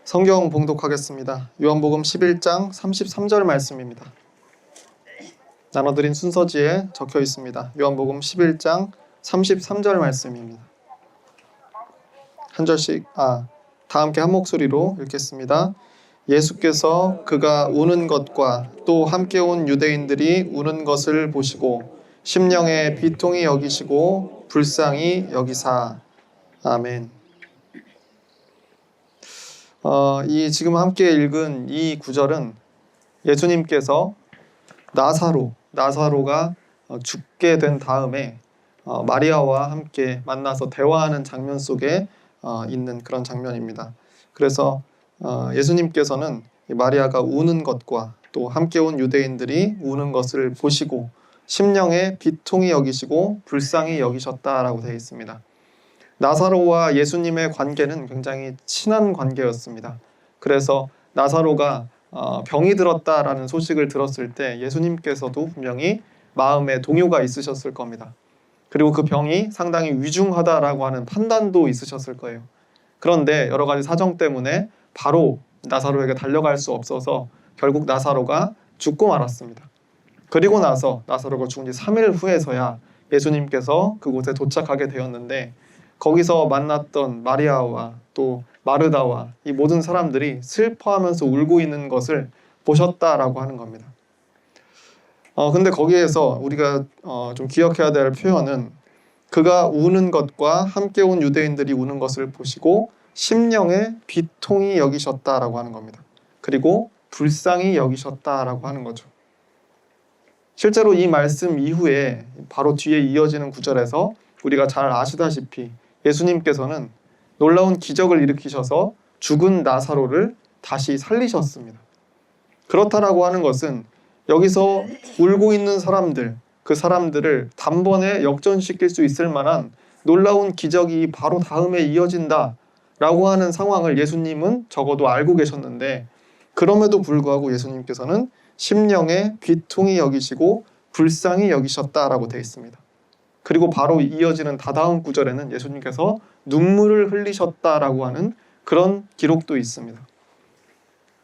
성경 봉독하겠습니다. 요한복음 11장 33절 말씀입니다. 나눠드린 순서지에 적혀 있습니다. 요한복음 11장 33절 말씀입니다. 한 절씩, 다 함께 한 목소리로 읽겠습니다. 예수께서 그가 우는 것과 또 함께 온 유대인들이 우는 것을 보시고 심령에 비통히 여기시고 불쌍히 여기사. 아멘. 지금 함께 읽은 이 구절은 예수님께서 나사로가 죽게 된 다음에 마리아와 함께 만나서 대화하는 장면 속에 있는 그런 장면입니다. 그래서 예수님께서는 마리아가 우는 것과 또 함께 온 유대인들이 우는 것을 보시고 심령에 비통히 여기시고 불쌍히 여기셨다라고 되어 있습니다. 나사로와 예수님의 관계는 굉장히 친한 관계였습니다. 그래서 나사로가 병이 들었다라는 소식을 들었을 때 예수님께서도 분명히 마음에 동요가 있으셨을 겁니다. 그리고 그 병이 상당히 위중하다라고 하는 판단도 있으셨을 거예요. 그런데 여러 가지 사정 때문에 바로 나사로에게 달려갈 수 없어서 결국 나사로가 죽고 말았습니다. 그리고 나서 나사로가 죽은 지 3일 후에서야 예수님께서 그곳에 도착하게 되었는데 거기서 만났던 마리아와 또 마르다와 이 모든 사람들이 슬퍼하면서 울고 있는 것을 보셨다라고 하는 겁니다. 근데 거기에서 우리가 좀 기억해야 될 표현은 그가 우는 것과 함께 온 유대인들이 우는 것을 보시고 심령에 비통히 여기셨다라고 하는 겁니다. 그리고 불쌍히 여기셨다라고 하는 거죠. 실제로 이 말씀 이후에 바로 뒤에 이어지는 구절에서 우리가 잘 아시다시피 예수님께서는 놀라운 기적을 일으키셔서 죽은 나사로를 다시 살리셨습니다. 그렇다라고 하는 것은 여기서 울고 있는 사람들, 그 사람들을 단번에 역전시킬 수 있을 만한 놀라운 기적이 바로 다음에 이어진다라고 하는 상황을 예수님은 적어도 알고 계셨는데 그럼에도 불구하고 예수님께서는 심령에 비통히 여기시고 불쌍히 여기셨다라고 되어 있습니다. 그리고 바로 이어지는 다다음 구절에는 예수님께서 눈물을 흘리셨다라고 하는 그런 기록도 있습니다.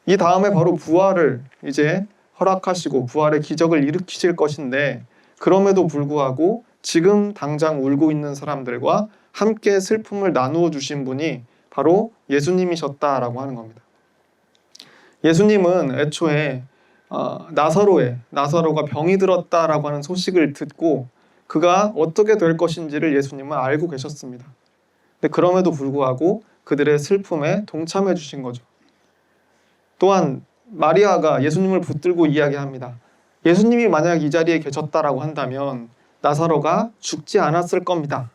이 다음에 바로 부활을 이제 허락하시고 부활의 기적을 일으키실 것인데 그럼에도 불구하고 지금 당장 울고 있는 사람들과 함께 슬픔을 나누어 주신 분이 바로 예수님이셨다라고 하는 겁니다. 예수님은 애초에 나사로가 병이 들었다라고 하는 소식을 듣고 그가 어떻게 될 것인지를 예수님은 알고 계셨습니다. 근데 그럼에도 불구하고 그들의 슬픔에 동참해 주신 거죠. 또한 마리아가 예수님을 붙들고 이야기합니다. 예수님이 만약 이 자리에 계셨다라고 한다면 나사로가 죽지 않았을 겁니다.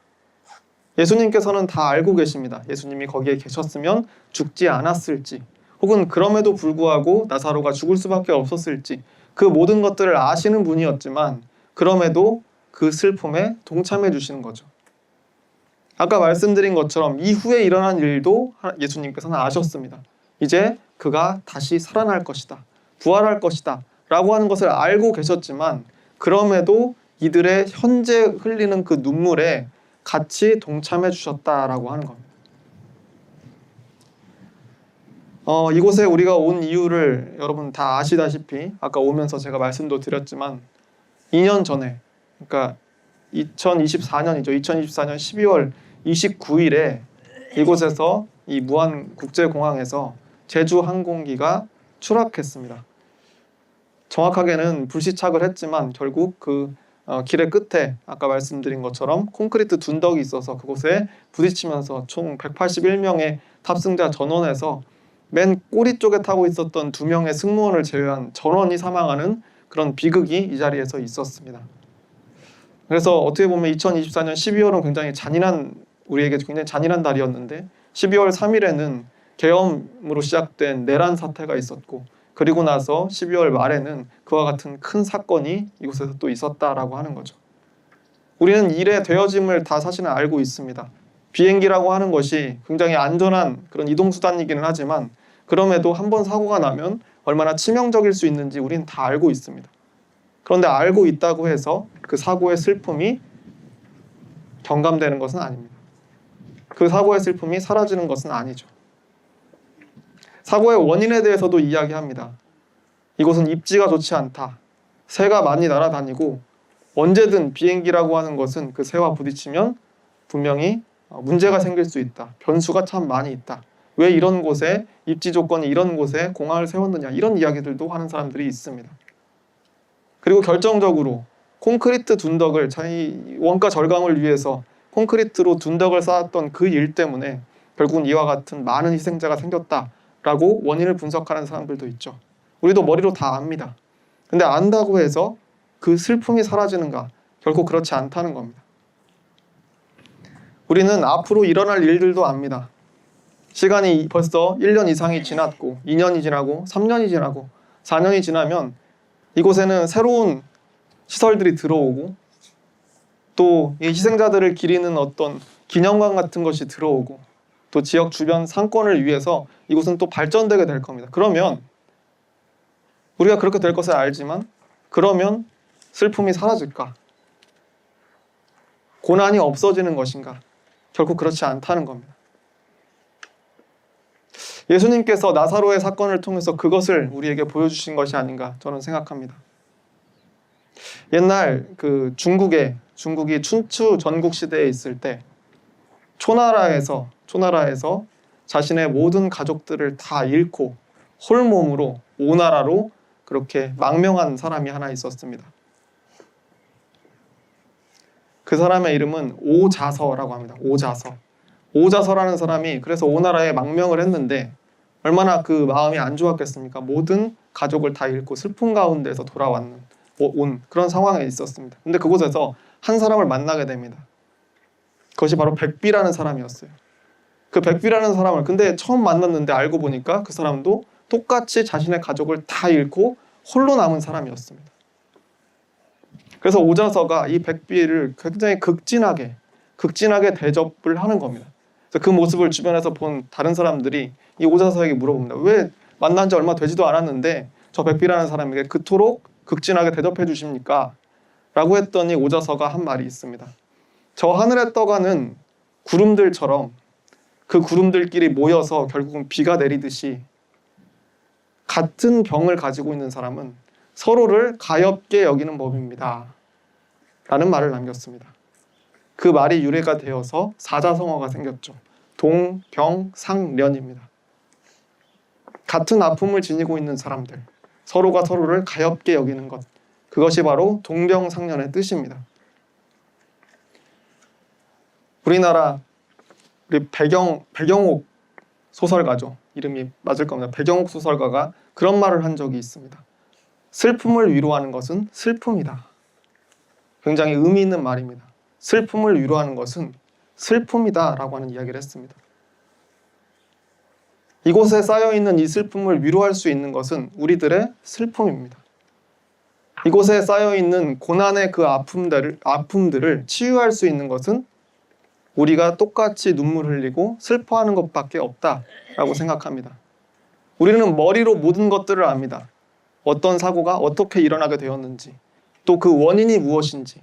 예수님께서는 다 알고 계십니다. 예수님이 거기에 계셨으면 죽지 않았을지 혹은 그럼에도 불구하고 나사로가 죽을 수밖에 없었을지 그 모든 것들을 아시는 분이었지만 그럼에도 그 슬픔에 동참해 주시는 거죠. 아까 말씀드린 것처럼 이후에 일어난 일도 예수님께서는 아셨습니다. 이제 그가 다시 살아날 것이다. 부활할 것이다. 라고 하는 것을 알고 계셨지만 그럼에도 이들의 현재 흘리는 그 눈물에 같이 동참해 주셨다라고 하는 겁니다. 이곳에 우리가 온 이유를 여러분 다 아시다시피 아까 오면서 제가 말씀도 드렸지만 2년 전에 그러니까 2024년이죠. 2024년 12월 29일에 이곳에서 이 무안국제공항에서 제주 항공기가 추락했습니다. 정확하게는 불시착을 했지만 결국 그 길의 끝에 아까 말씀드린 것처럼 콘크리트 둔덕이 있어서 그곳에 부딪히면서 총 181명의 탑승자 전원에서 맨 꼬리 쪽에 타고 있었던 2명의 승무원을 제외한 전원이 사망하는 그런 비극이 이 자리에서 있었습니다. 그래서 어떻게 보면 2024년 12월은 우리에게 굉장히 잔인한 달이었는데 12월 3일에는 계엄으로 시작된 내란 사태가 있었고 그리고 나서 12월 말에는 그와 같은 큰 사건이 이곳에서 또 있었다라고 하는 거죠. 우리는 일의 되어짐을 다 사실은 알고 있습니다. 비행기라고 하는 것이 굉장히 안전한 그런 이동수단이기는 하지만 그럼에도 한번 사고가 나면 얼마나 치명적일 수 있는지 우리는 다 알고 있습니다. 그런데 알고 있다고 해서 그 사고의 슬픔이 경감되는 것은 아닙니다. 그 사고의 슬픔이 사라지는 것은 아니죠. 사고의 원인에 대해서도 이야기합니다. 이곳은 입지가 좋지 않다. 새가 많이 날아다니고 언제든 비행기라고 하는 것은 그 새와 부딪히면 분명히 문제가 생길 수 있다. 변수가 참 많이 있다. 왜 이런 곳에 입지 조건이 이런 곳에 공항을 세웠느냐, 이런 이야기들도 하는 사람들이 있습니다. 그리고 결정적으로 콘크리트 둔덕을 자기 원가 절감을 위해서 콘크리트로 둔덕을 쌓았던 그 일 때문에 결국은 이와 같은 많은 희생자가 생겼다라고 원인을 분석하는 사람들도 있죠. 우리도 머리로 다 압니다. 근데 안다고 해서 그 슬픔이 사라지는가? 결코 그렇지 않다는 겁니다. 우리는 앞으로 일어날 일들도 압니다. 시간이 벌써 1년 이상이 지났고 2년이 지나고 3년이 지나고 4년이 지나면 이곳에는 새로운 시설들이 들어오고 또 이 희생자들을 기리는 어떤 기념관 같은 것이 들어오고 또 지역 주변 상권을 위해서 이곳은 또 발전되게 될 겁니다. 그러면 우리가 그렇게 될 것을 알지만 그러면 슬픔이 사라질까? 고난이 없어지는 것인가? 결코 그렇지 않다는 겁니다. 예수님께서 나사로의 사건을 통해서 그것을 우리에게 보여주신 것이 아닌가 저는 생각합니다. 옛날 그 중국이 춘추 전국 시대에 있을 때 초나라에서 자신의 모든 가족들을 다 잃고 홀몸으로 오나라로 그렇게 망명한 사람이 하나 있었습니다. 그 사람의 이름은 오자서라고 합니다. 오자서라는 사람이 그래서 오나라에 망명을 했는데 얼마나 그 마음이 안 좋았겠습니까? 모든 가족을 다 잃고 슬픔 가운데서 온 그런 상황에 있었습니다. 근데 그곳에서 한 사람을 만나게 됩니다. 그것이 바로 백비라는 사람이었어요. 그 백비라는 사람을 근데 처음 만났는데 알고 보니까 그 사람도 똑같이 자신의 가족을 다 잃고 홀로 남은 사람이었습니다. 그래서 오자서가 이 백비를 굉장히 극진하게 대접을 하는 겁니다. 그래서 그 모습을 주변에서 본 다른 사람들이 이 오자서에게 물어봅니다. 왜 만난 지 얼마 되지도 않았는데 저 백비라는 사람에게 그토록 극진하게 대접해 주십니까? 라고 했더니 오자서가 한 말이 있습니다. 저 하늘에 떠가는 구름들처럼 그 구름들끼리 모여서 결국은 비가 내리듯이 같은 병을 가지고 있는 사람은 서로를 가엾게 여기는 법입니다. 라는 말을 남겼습니다. 그 말이 유래가 되어서 사자성어가 생겼죠. 동병상련입니다. 같은 아픔을 지니고 있는 사람들, 서로가 서로를 가엾게 여기는 것, 그것이 바로 동병상련의 뜻입니다. 우리나라 우리 배경옥 소설가죠. 이름이 맞을 겁니다. 배경옥 소설가가 그런 말을 한 적이 있습니다. 슬픔을 위로하는 것은 슬픔이다. 굉장히 의미 있는 말입니다. 슬픔을 위로하는 것은 슬픔이다 라고 하는 이야기를 했습니다. 이곳에 쌓여있는 이 슬픔을 위로할 수 있는 것은 우리들의 슬픔입니다. 이곳에 쌓여있는 고난의 그 아픔들을 치유할 수 있는 것은 우리가 똑같이 눈물 흘리고 슬퍼하는 것밖에 없다라고 생각합니다. 우리는 머리로 모든 것들을 압니다. 어떤 사고가 어떻게 일어나게 되었는지, 또 그 원인이 무엇인지,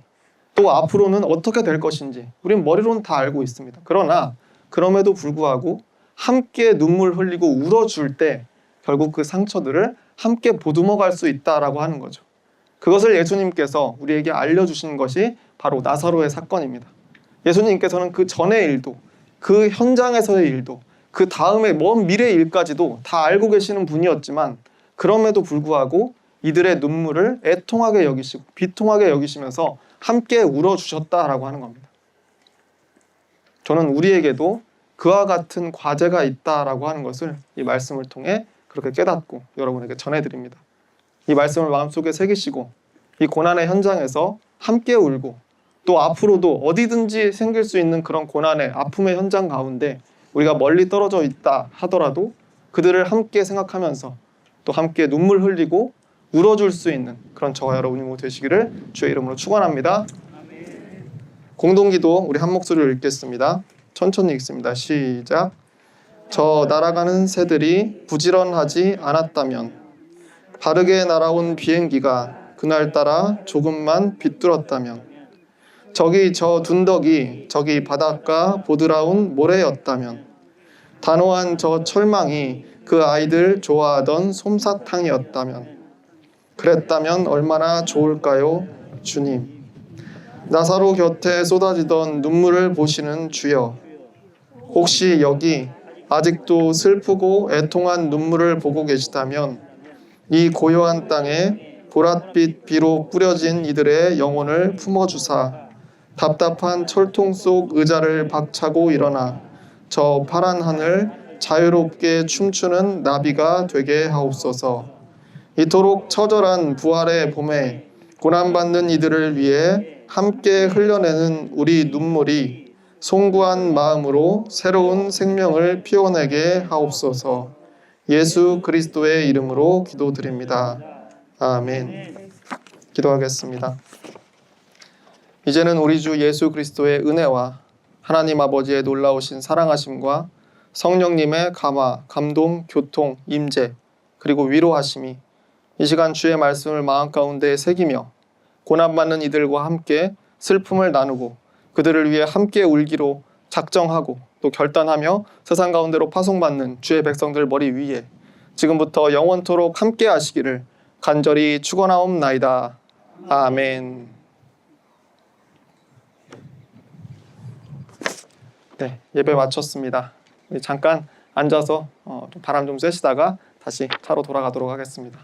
또 앞으로는 어떻게 될 것인지 우리는 머리로는 다 알고 있습니다. 그러나 그럼에도 불구하고 함께 눈물 흘리고 울어줄 때 결국 그 상처들을 함께 보듬어 갈 수 있다라고 하는 거죠. 그것을 예수님께서 우리에게 알려주신 것이 바로 나사로의 사건입니다. 예수님께서는 그 전의 일도, 그 현장에서의 일도, 그 다음에 먼 미래의 일까지도 다 알고 계시는 분이었지만 그럼에도 불구하고 이들의 눈물을 애통하게 여기시고 비통하게 여기시면서 함께 울어주셨다라고 하는 겁니다. 저는 우리에게도 그와 같은 과제가 있다라고 하는 것을 이 말씀을 통해 그렇게 깨닫고 여러분에게 전해드립니다. 이 말씀을 마음속에 새기시고 이 고난의 현장에서 함께 울고 또 앞으로도 어디든지 생길 수 있는 그런 고난의 아픔의 현장 가운데 우리가 멀리 떨어져 있다 하더라도 그들을 함께 생각하면서 또 함께 눈물 흘리고 울어줄 수 있는 그런 저와 여러분이 모두 되시기를 주의 이름으로 축원합니다. 공동기도 우리 한 목소리로 읽겠습니다. 천천히 읽습니다. 시작. 저 날아가는 새들이 부지런하지 않았다면 바르게 날아온 비행기가 그날따라 조금만 비뚤었다면 저기 저 둔덕이 저기 바닷가 보드라운 모래였다면 단호한 저 철망이 그 아이들 좋아하던 솜사탕이었다면, 그랬다면 얼마나 좋을까요, 주님. 나사로 곁에 쏟아지던 눈물을 보시는 주여, 혹시 여기 아직도 슬프고 애통한 눈물을 보고 계시다면 이 고요한 땅에 보랏빛 비로 뿌려진 이들의 영혼을 품어주사 답답한 철통 속 의자를 박차고 일어나 저 파란 하늘 자유롭게 춤추는 나비가 되게 하옵소서. 이토록 처절한 부활의 봄에 고난받는 이들을 위해 함께 흘려내는 우리 눈물이 송구한 마음으로 새로운 생명을 피워내게 하옵소서. 예수 그리스도의 이름으로 기도드립니다. 아멘. 기도하겠습니다. 이제는 우리 주 예수 그리스도의 은혜와 하나님 아버지의 놀라우신 사랑하심과 성령님의 감화, 감동, 교통, 임재, 그리고 위로하심이 이 시간 주의 말씀을 마음 가운데 새기며 고난받는 이들과 함께 슬픔을 나누고 그들을 위해 함께 울기로 작정하고 또 결단하며 세상 가운데로 파송받는 주의 백성들 머리 위에 지금부터 영원토록 함께 하시기를 간절히 축원하옵나이다. 아멘. 네, 예배 마쳤습니다. 잠깐 앉아서 바람 좀 쐬시다가 다시 차로 돌아가도록 하겠습니다.